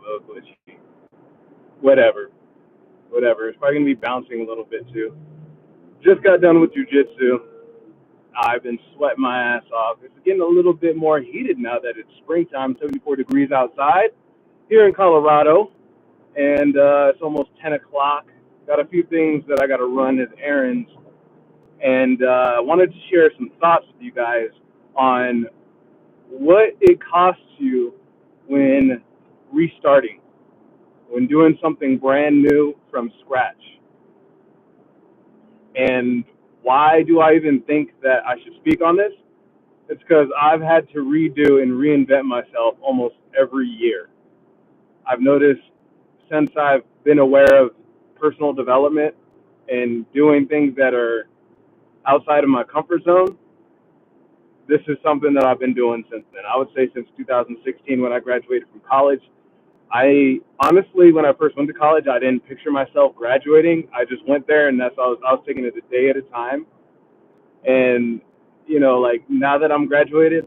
little glitchy. Whatever, whatever. It's probably gonna be bouncing a little bit too. Just got done with jujitsu. I've been sweating my ass off. It's getting a little bit more heated now that it's springtime, 74 degrees outside here in Colorado, and it's almost 10 o'clock. Got a few things that I got to run as errands, and I wanted to share some thoughts with you guys on what it costs you when restarting, when doing something brand new from scratch. And why do I even think that I should speak on this? It's because I've had to redo and reinvent myself almost every year. I've noticed since I've been aware of personal development and doing things that are outside of my comfort zone, this is something that I've been doing since then. I would say since 2016 when I graduated from college. I honestly, when I first went to college, I didn't picture myself graduating. I just went there, and I was taking it a day at a time. And like now that I'm graduated,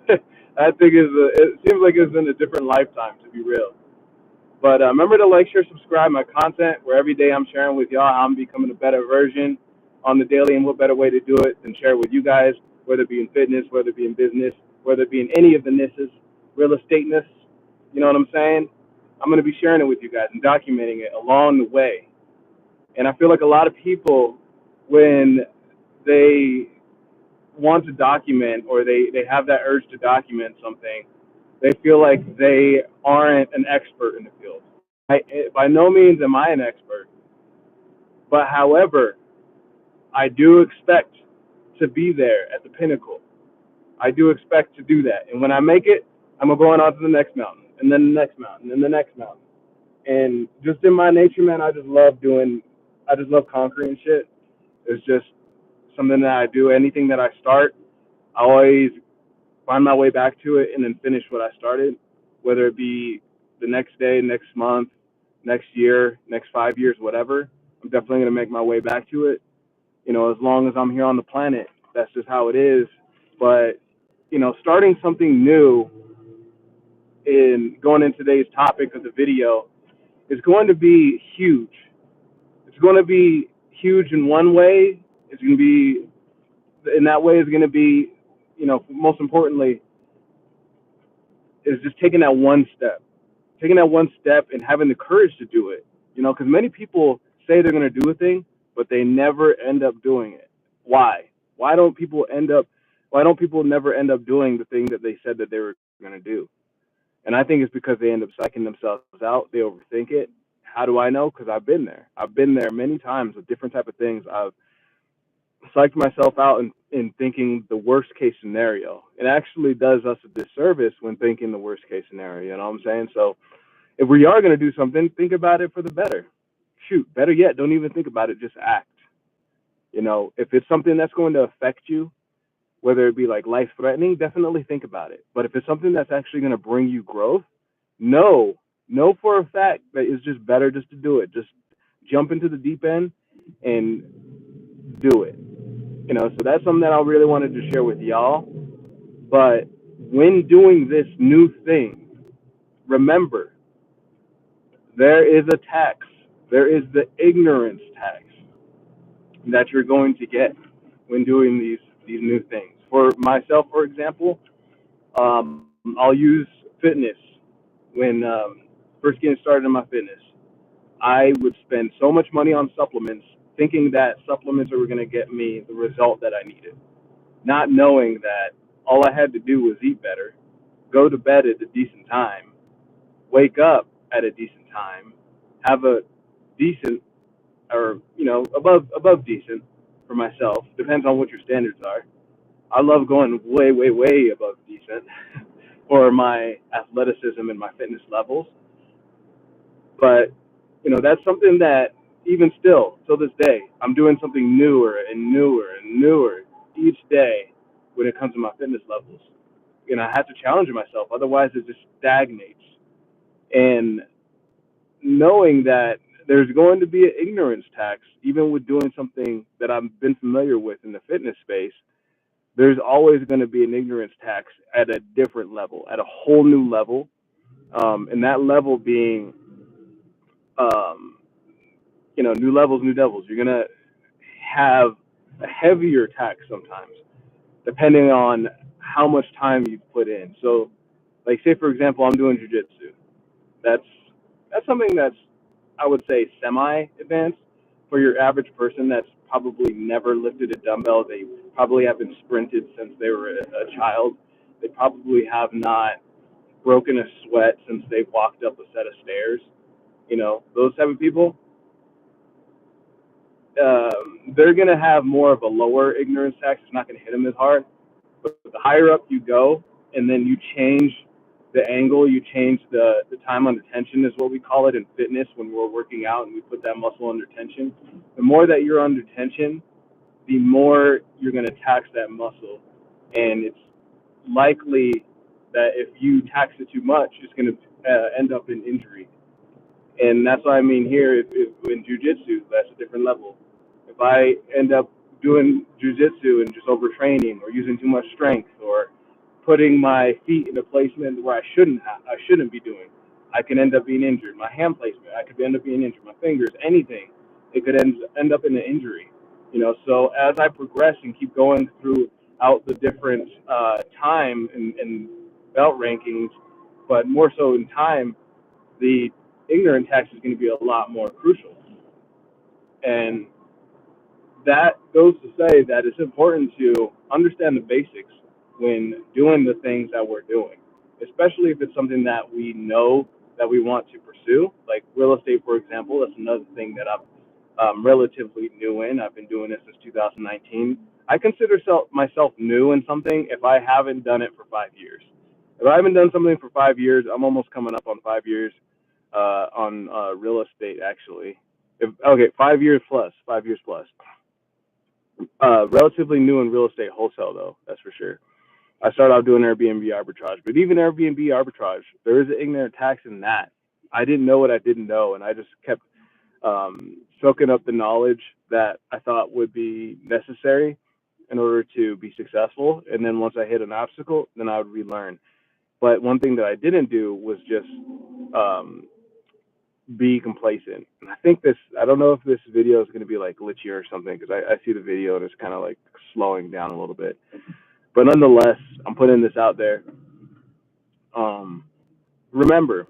I think it seems like it's in a different lifetime, to be real. But remember to like, share, subscribe my content, where every day I'm sharing with y'all how I'm becoming a better version on the daily, and what better way to do it than share with you guys, whether it be in fitness, whether it be in business, whether it be in any of the nisses, real estate-ness, you know what I'm saying? I'm going to be sharing it with you guys and documenting it along the way. And I feel like a lot of people, when they want to document, or they have that urge to document something, they feel like they aren't an expert in the field. By no means am I an expert, but however, I do expect to be there at the pinnacle. I do expect to do that. And when I make it, I'm going on to the next mountain, and then the next mountain, and the next mountain. And just in my nature, man, I just love conquering shit. It's just something that I do. Anything that I start, I always find my way back to it and then finish what I started, whether it be the next day, next month, next year, next 5 years, whatever. I'm definitely going to make my way back to it. As long as I'm here on the planet, that's just how it is. But, starting something new in going in today's topic of the video is going to be huge. It's going to be huge in one way. It's going to be, in that way, is going to be, most importantly, is just taking that one step and having the courage to do it. Because many people say they're going to do a thing, but they never end up doing it. Why? Why don't people end up? Why don't people never end up doing the thing that they said that they were going to do? And I think it's because they end up psyching themselves out. They overthink it. How do I know? Because I've been there. I've been there many times with different type of things. I've psyched myself out in thinking the worst case scenario. It actually does us a disservice when thinking the worst case scenario. You know what I'm saying? So if we are going to do something, think about it for the better. Shoot, better yet, don't even think about it. Just act. If it's something that's going to affect you, whether it be like life threatening, definitely think about it. But if it's something that's actually going to bring you growth, know for a fact that it's just better just to do it. Just jump into the deep end and do it. So that's something that I really wanted to share with y'all. But when doing this new thing, remember, there is a tax. There is the ignorance tax that you're going to get when doing these new things. For myself, for example, I'll use fitness. When first getting started in my fitness, I would spend so much money on supplements, thinking that supplements were going to get me the result that I needed, not knowing that all I had to do was eat better, go to bed at a decent time, wake up at a decent time, have a decent, or above decent for myself. Depends on what your standards are. I love going way, way, way above decent for my athleticism and my fitness levels. But that's something that even still, till this day, I'm doing something newer and newer and newer each day when it comes to my fitness levels. I have to challenge myself, otherwise it just stagnates. And knowing that there's going to be an ignorance tax, even with doing something that I've been familiar with in the fitness space, there's always going to be an ignorance tax at a different level, at a whole new level. And that level being, um, new levels, new devils. You're gonna have a heavier tax sometimes, depending on how much time you've put in. So, like, say for example, I'm doing jujitsu. That's that's something that's, I would say, semi-advanced for your average person that's probably never lifted a dumbbell. They probably haven't sprinted since they were a child. They probably have not broken a sweat since they've walked up a set of stairs. Those type of people, they're going to have more of a lower ignorance tax. It's not going to hit them as hard. But the higher up you go, and then you change the angle, you change the time under tension, is what we call it in fitness when we're working out and we put that muscle under tension. The more that you're under tension, the more you're going to tax that muscle. And it's likely that if you tax it too much, it's going to end up in injury. And that's what I mean here. If in jujitsu, that's a different level. If I end up doing jujitsu and just overtraining or using too much strength or putting my feet in a placement where I shouldn't be doing, I can end up being injured. My hand placement, I could end up being injured. My fingers, anything, it could end up in an injury. So as I progress and keep going throughout the different time and belt rankings, but more so in time, the ignorant tax is going to be a lot more crucial. And that goes to say that it's important to understand the basics when doing the things that we're doing, especially if it's something that we know that we want to pursue, like real estate, for example. That's another thing that I'm relatively new in. I've been doing it since 2019. I consider myself new in something if I haven't done it for 5 years. If I haven't done something for 5 years, I'm almost coming up on 5 years on real estate, actually. Okay, 5 years plus, 5 years plus. Relatively new in real estate wholesale, though, that's for sure. I started out doing Airbnb arbitrage, but even Airbnb arbitrage, there is an ignorant tax in that. I didn't know what I didn't know, and I just kept soaking up the knowledge that I thought would be necessary in order to be successful. And then once I hit an obstacle, then I would relearn. But one thing that I didn't do was just um, be complacent. And I think I don't know if this video is going to be like glitchy or something, because I see the video and it's kind of like slowing down a little bit. But nonetheless, I'm putting this out there. Um, Remember,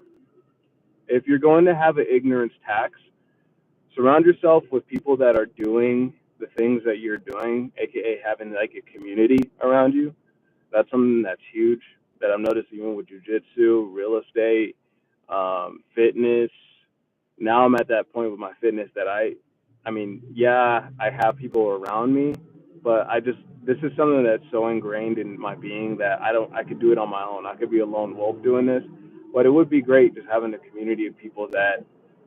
if you're going to have an ignorance tax, surround yourself with people that are doing the things that you're doing, aka having like a community around you. That's something that's huge that I've noticed even with jujitsu, real estate, fitness. Now I'm at that point with my fitness that I mean, yeah, I have people around me, but this is something that's so ingrained in my being that I could do it on my own. I could be a lone wolf doing this, but it would be great just having a community of people that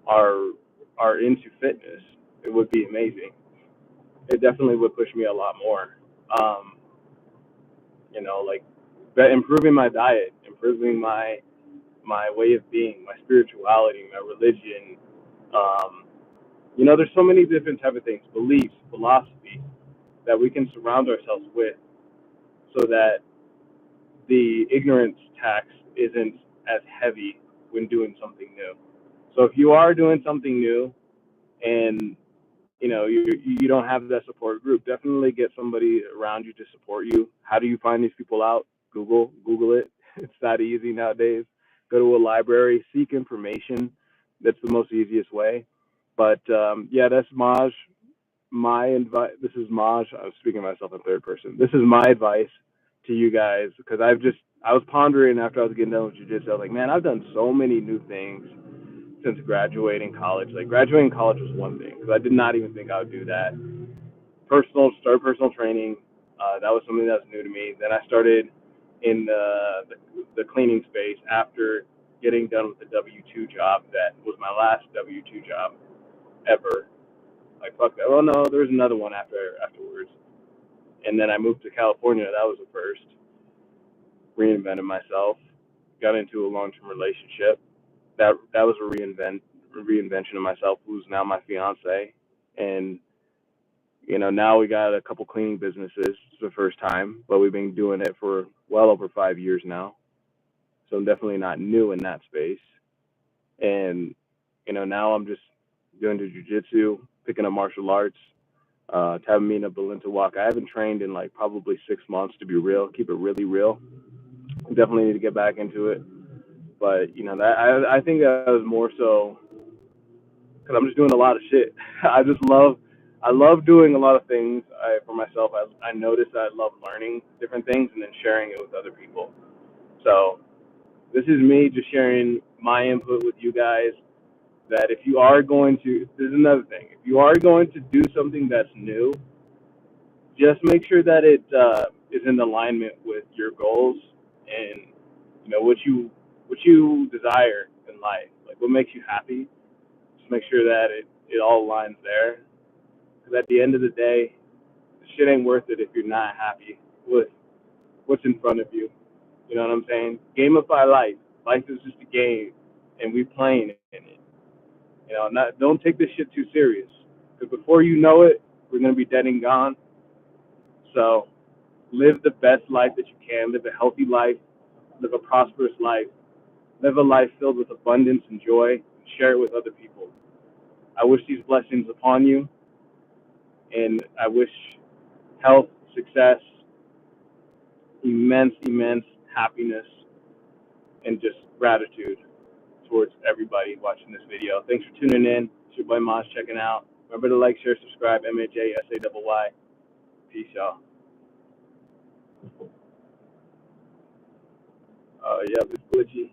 are are into fitness. It would be amazing. It definitely would push me a lot more. Um, like improving my diet, improving my way of being, my spirituality, my religion. Um, there's so many different type of things, beliefs, philosophy that we can surround ourselves with, so that the ignorance tax isn't as heavy when doing something new. So if you are doing something new and you don't have that support group, definitely get somebody around you to support you. How do you find these people out? Google it. It's that easy nowadays. Go to a library, seek information. That's the most easiest way. But yeah, that's Maj. My advice. This is Maj. I was speaking of myself in third person. This is my advice to you guys, because I was pondering after I was getting done with jiu-jitsu. I was like, man, I've done so many new things since graduating college. Like, graduating college was one thing, because I did not even think I would do that. Start personal training. That was something that was new to me. Then I started in the cleaning space after getting done with the W-2 job. That was my last W-2 job ever. Like, fuck that. Well, no, there was another one afterwards. And then I moved to California. That was the first. Reinvented myself. Got into a long-term relationship. That was a reinvention of myself, who's now my fiance. And now we got a couple cleaning businesses. It's the first time, but we've been doing it for well over 5 years now. so I'm definitely not new in that space. And now I'm just doing the jujitsu, picking up martial arts, tabbing me in a Belinta walk. I haven't trained in like probably 6 months, to be real. Keep it really real. Definitely need to get back into it. But that I think that was more so because I'm just doing a lot of shit. I love doing a lot of things for myself. I noticed that I love learning different things and then sharing it with other people. So this is me just sharing my input with you guys. That if you are going to, this is another thing. If you are going to do something that's new, just make sure that it is in alignment with your goals and what you desire in life. Like what makes you happy. Just make sure that it all aligns there. Because at the end of the day, shit ain't worth it if you're not happy with what's in front of you. You know what I'm saying? Gamify life. Life is just a game, and we playing in it. Don't take this shit too serious. Because before you know it, we're gonna be dead and gone. So live the best life that you can. Live a healthy life. Live a prosperous life. Live a life filled with abundance and joy. And share it with other people. I wish these blessings upon you, and I wish health, success, immense happiness, and just gratitude towards everybody watching this video. Thanks for tuning in. It's your boy Maj checking out. Remember to like, share, subscribe. MajSayy. Peace, y'all. Yeah, it's glitchy.